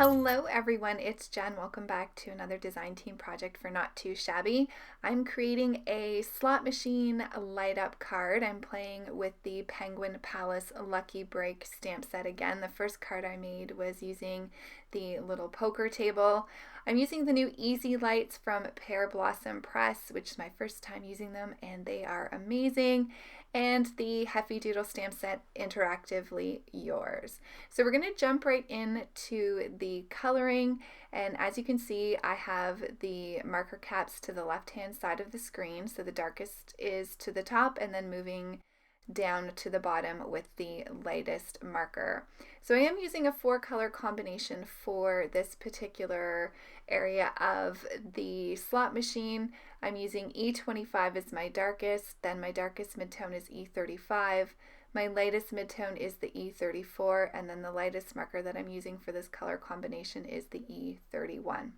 Hello everyone, it's Jen. Welcome back to another design team project for Not2Shabby. I'm creating a slot machine light up card. I'm playing with the Penguin Palace Lucky Break stamp set again. The first card I made was using the little poker table. I'm using the new Easy Lights from Pear Blossom Press, which is my first time using them, and they are amazing. And the Heffy Doodle stamp set, Interactively Yours. So we're going to jump right into the coloring, and as you can see, I have the marker caps to the left hand side of the screen, so the darkest is to the top and then moving down to the bottom with the lightest marker. So I am using a 4-color combination for this particular area of the slot machine. I'm using E25 as my darkest, then my darkest midtone is E35, my lightest midtone is the E34, and then the lightest marker that I'm using for this color combination is the E31.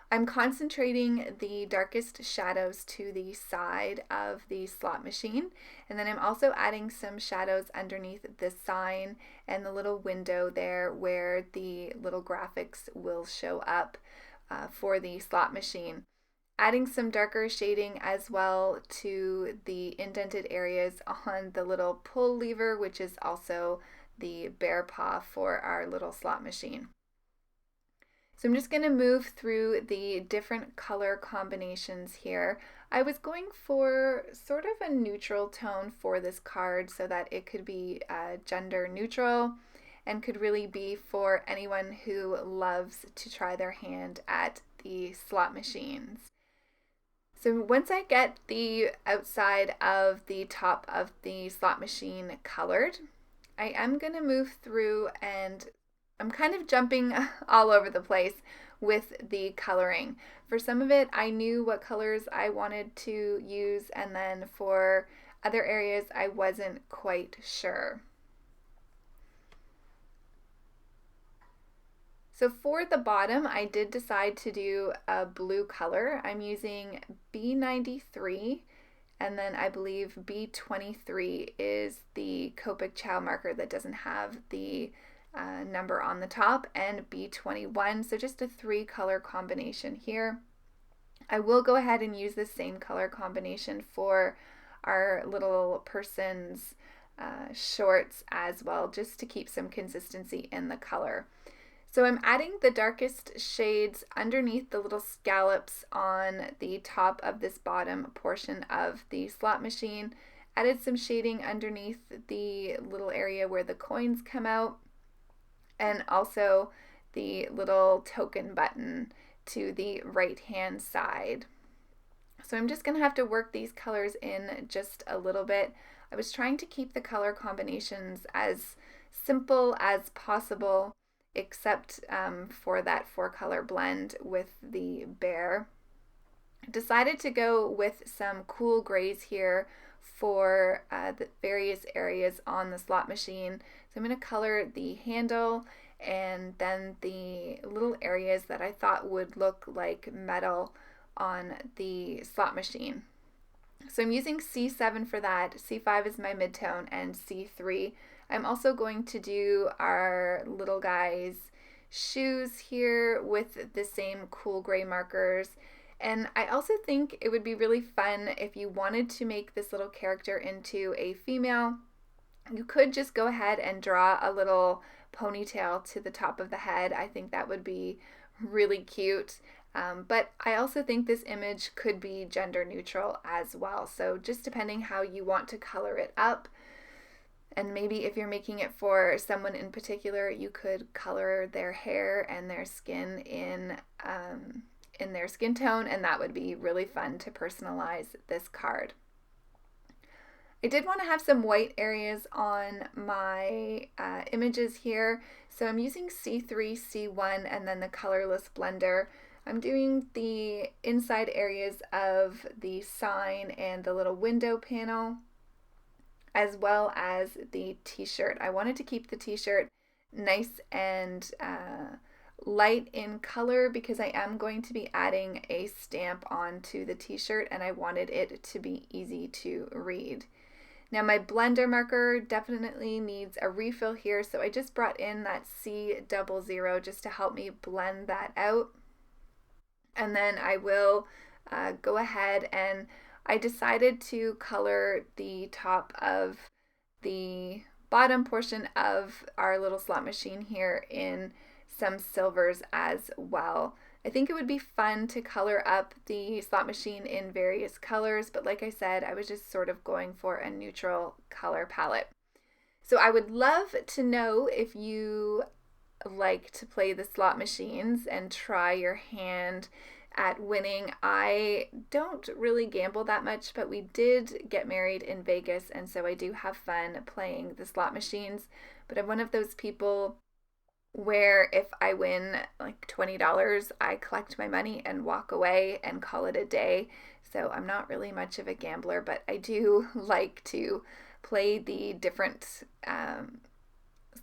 I'm concentrating the darkest shadows to the side of the slot machine, and then I'm also adding some shadows underneath the sign and the little window there where the little graphics will show up for the slot machine. Adding some darker shading as well to the indented areas on the little pull lever, which is also the bear paw for our little slot machine. So I'm just going to move through the different color combinations here. I was going for sort of a neutral tone for this card so that it could be gender neutral and could really be for anyone who loves to try their hand at the slot machines. So once I get the outside of the top of the slot machine colored, I am going to move through, and I'm kind of jumping all over the place with the coloring. For some of it, I knew what colors I wanted to use, and then for other areas, I wasn't quite sure. So for the bottom, I did decide to do a blue color. I'm using B93, and then I believe B23 is the Copic Chow marker that doesn't have the number on the top, and B21, so just a 3-color combination here. I will go ahead and use the same color combination for our little person's shorts as well, just to keep some consistency in the color. So I'm adding the darkest shades underneath the little scallops on the top of this bottom portion of the slot machine. Added some shading underneath the little area where the coins come out, and also the little token button to the right hand side. So I'm just going to have to work these colors in just a little bit. I was trying to keep the color combinations as simple as possible, except for that 4-color blend with the bear. Decided to go with some cool grays here for the various areas on the slot machine. So I'm going to color the handle and then the little areas that I thought would look like metal on the slot machine. So I'm using C7 for that, C5 is my midtone, and C3. I'm also going to do our little guy's shoes here with the same cool gray markers. And I also think it would be really fun if you wanted to make this little character into a female. You could just go ahead and draw a little ponytail to the top of the head. I think that would be really cute. But I also think this image could be gender neutral as well. So just depending how you want to color it up. And maybe if you're making it for someone in particular, you could color their hair and their skin in their skin tone, and that would be really fun to personalize this card. I did want to have some white areas on my images here, so I'm using C3, C1, and then the colorless blender. I'm doing the inside areas of the sign and the little window panel, as well as the t-shirt. I wanted to keep the t-shirt nice and light in color because I am going to be adding a stamp onto the t-shirt, and I wanted it to be easy to read. Now my blender marker definitely needs a refill here, so I just brought in that C00 just to help me blend that out. And then I will go ahead and I decided to color the top of the bottom portion of our little slot machine here in some silvers as well. I think it would be fun to color up the slot machine in various colors, but like I said, I was just sort of going for a neutral color palette. So I would love to know if you like to play the slot machines and try your hand at winning. I don't really gamble that much, but we did get married in Vegas, and so I do have fun playing the slot machines. But I'm one of those people where if I win like $20, I collect my money and walk away and call it a day. So I'm not really much of a gambler, but I do like to play the different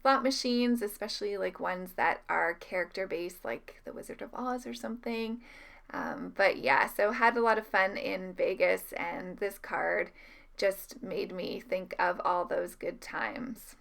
slot machines, especially like ones that are character based, like the Wizard of Oz or something. But yeah, so had a lot of fun in Vegas, and this card just made me think of all those good times.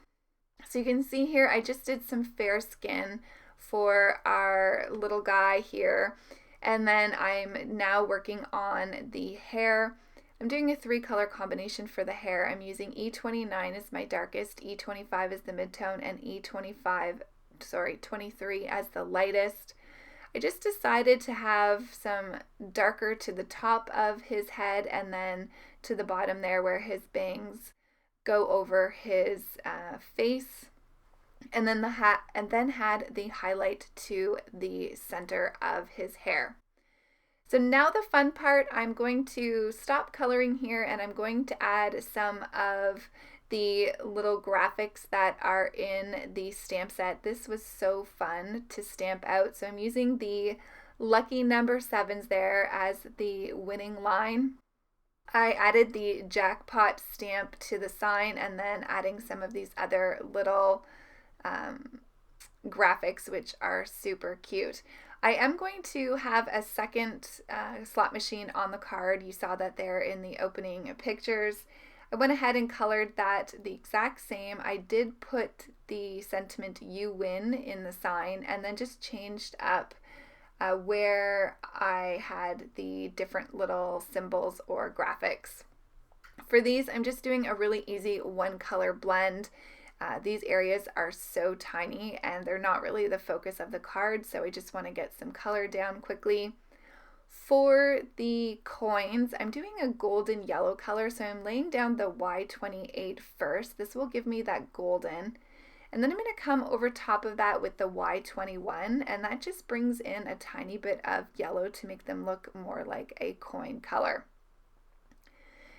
So you can see here, I just did some fair skin for our little guy here. And then I'm now working on the hair. I'm doing a 3-color combination for the hair. I'm using E29 as my darkest, E25 as the midtone, and E23 as the lightest. I just decided to have some darker to the top of his head and then to the bottom there where his bangs go over his face, and then had the highlight to the center of his hair. So now the fun part, I'm going to stop coloring here and I'm going to add some of the little graphics that are in the stamp set. This was so fun to stamp out. So I'm using the lucky number 7s there as the winning line. I added the jackpot stamp to the sign and then adding some of these other little graphics, which are super cute. I am going to have a second slot machine on the card. You saw that there in the opening pictures. I went ahead and colored that the exact same. I did put the sentiment "You win" in the sign and then just changed up where I had the different little symbols or graphics. For these, I'm just doing a really easy 1-color blend. These areas are so tiny and they're not really the focus of the card, so I just want to get some color down quickly. For the coins, I'm doing a golden yellow color, so I'm laying down the Y28 first. This will give me that golden. And then I'm going to come over top of that with the Y21, and that just brings in a tiny bit of yellow to make them look more like a coin color.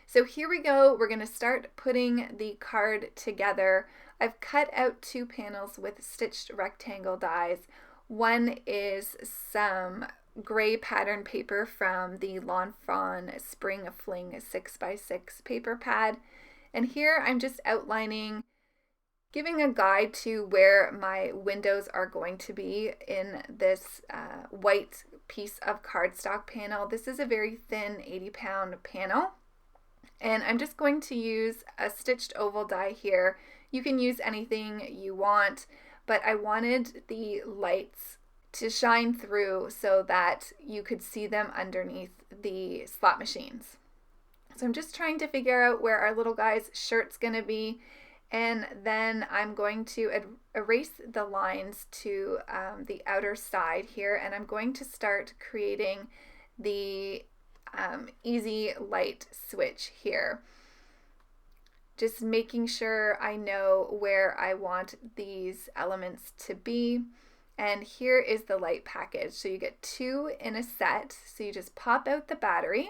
So here we go. We're going to start putting the card together. I've cut out 2 panels with stitched rectangle dies. One is some gray pattern paper from the Fawn Spring Fling 6x6 paper pad. And here I'm just outlining, giving a guide to where my windows are going to be in this white piece of cardstock panel. This is a very thin 80-pound panel. And I'm just going to use a stitched oval die here. You can use anything you want, but I wanted the lights to shine through so that you could see them underneath the slot machines. So I'm just trying to figure out where our little guy's shirt's going to be, and then I'm going to erase the lines to the outer side here, and I'm going to start creating the easy light switch here. Just making sure I know where I want these elements to be. And here is the light package. So you get 2 in a set. So you just pop out the battery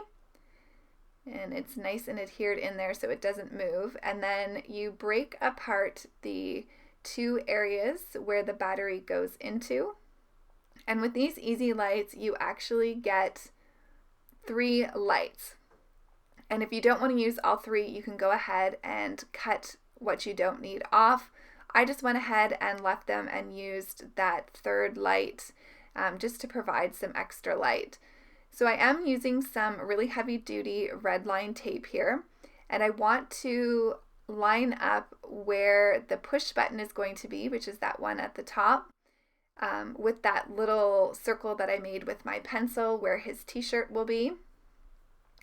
and it's nice and adhered in there so it doesn't move. And then you break apart the 2 areas where the battery goes into. And with these easy lights, you actually get 3 lights. And if you don't want to use all 3, you can go ahead and cut what you don't need off. I just went ahead and left them and used that 3rd light just to provide some extra light. So I am using some really heavy duty red line tape here, and I want to line up where the push button is going to be, which is that one at the top, with that little circle that I made with my pencil where his t-shirt will be.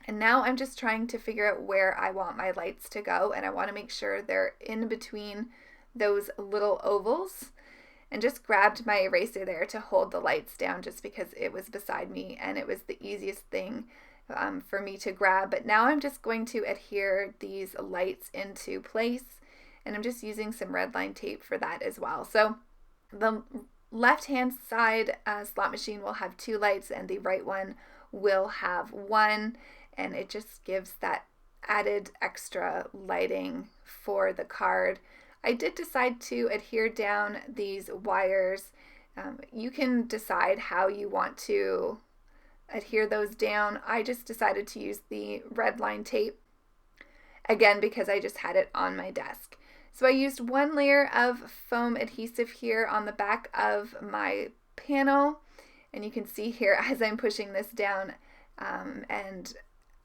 And now I'm just trying to figure out where I want my lights to go, and I want to make sure they're in between those little ovals, and just grabbed my eraser there to hold the lights down just because it was beside me and it was the easiest thing for me to grab. But now I'm just going to adhere these lights into place, and I'm just using some red line tape for that as well. So the left hand side slot machine will have 2 lights and the right one will have 1, and it just gives that added extra lighting for the card. I did decide to adhere down these wires. You can decide how you want to adhere those down. I just decided to use the red line tape, again because I just had it on my desk. So I used 1 layer of foam adhesive here on the back of my panel, and you can see here as I'm pushing this down and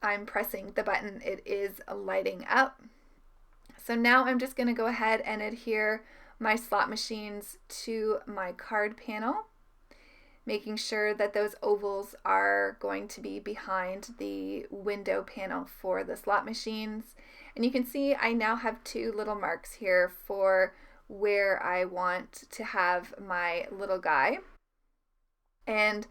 I'm pressing the button, it is lighting up. So now I'm just going to go ahead and adhere my slot machines to my card panel, making sure that those ovals are going to be behind the window panel for the slot machines. And you can see I now have 2 little marks here for where I want to have my little guy. And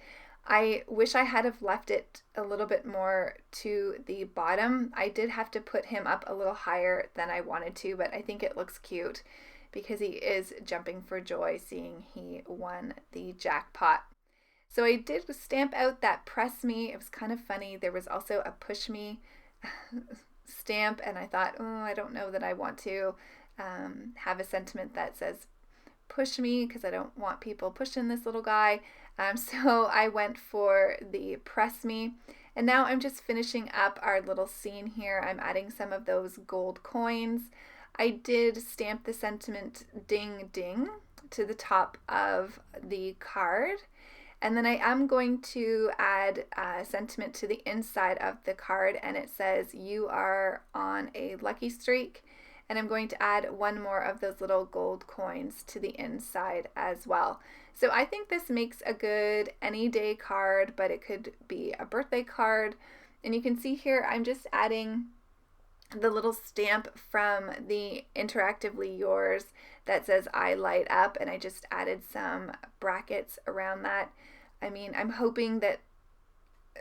I wish I had have left it a little bit more to the bottom. I did have to put him up a little higher than I wanted to, but I think it looks cute because he is jumping for joy seeing he won the jackpot. So I did stamp out that press me. It was kind of funny. There was also a push me stamp, and I thought, oh, I don't know that I want to have a sentiment that says push me because I don't want people pushing this little guy. So I went for the press me, and now I'm just finishing up our little scene here. I'm adding some of those gold coins. I did stamp the sentiment ding ding to the top of the card, and then I am going to add a sentiment to the inside of the card, and it says you are on a lucky streak. And I'm going to add 1 more of those little gold coins to the inside as well. So I think this makes a good any day card, but it could be a birthday card. And you can see here I'm just adding the little stamp from the Interactively Yours that says I light up, and I just added some brackets around that. I mean, I'm hoping that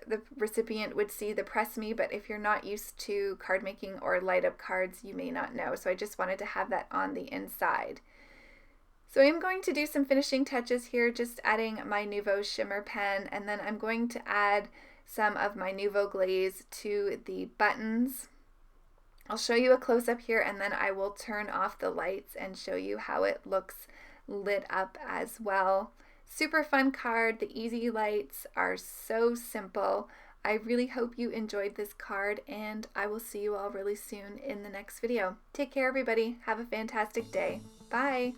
the recipient would see the press me, but if you're not used to card making or light up cards, you may not know. So I just wanted to have that on the inside. So I'm going to do some finishing touches here, just adding my Nuvo shimmer pen, and then I'm going to add some of my Nuvo glaze to the buttons. I'll show you a close-up here, and then I will turn off the lights and show you how it looks lit up as well. Super fun card. The easy lights are so simple. I really hope you enjoyed this card, and I will see you all really soon in the next video. Take care, everybody. Have a fantastic day. Bye.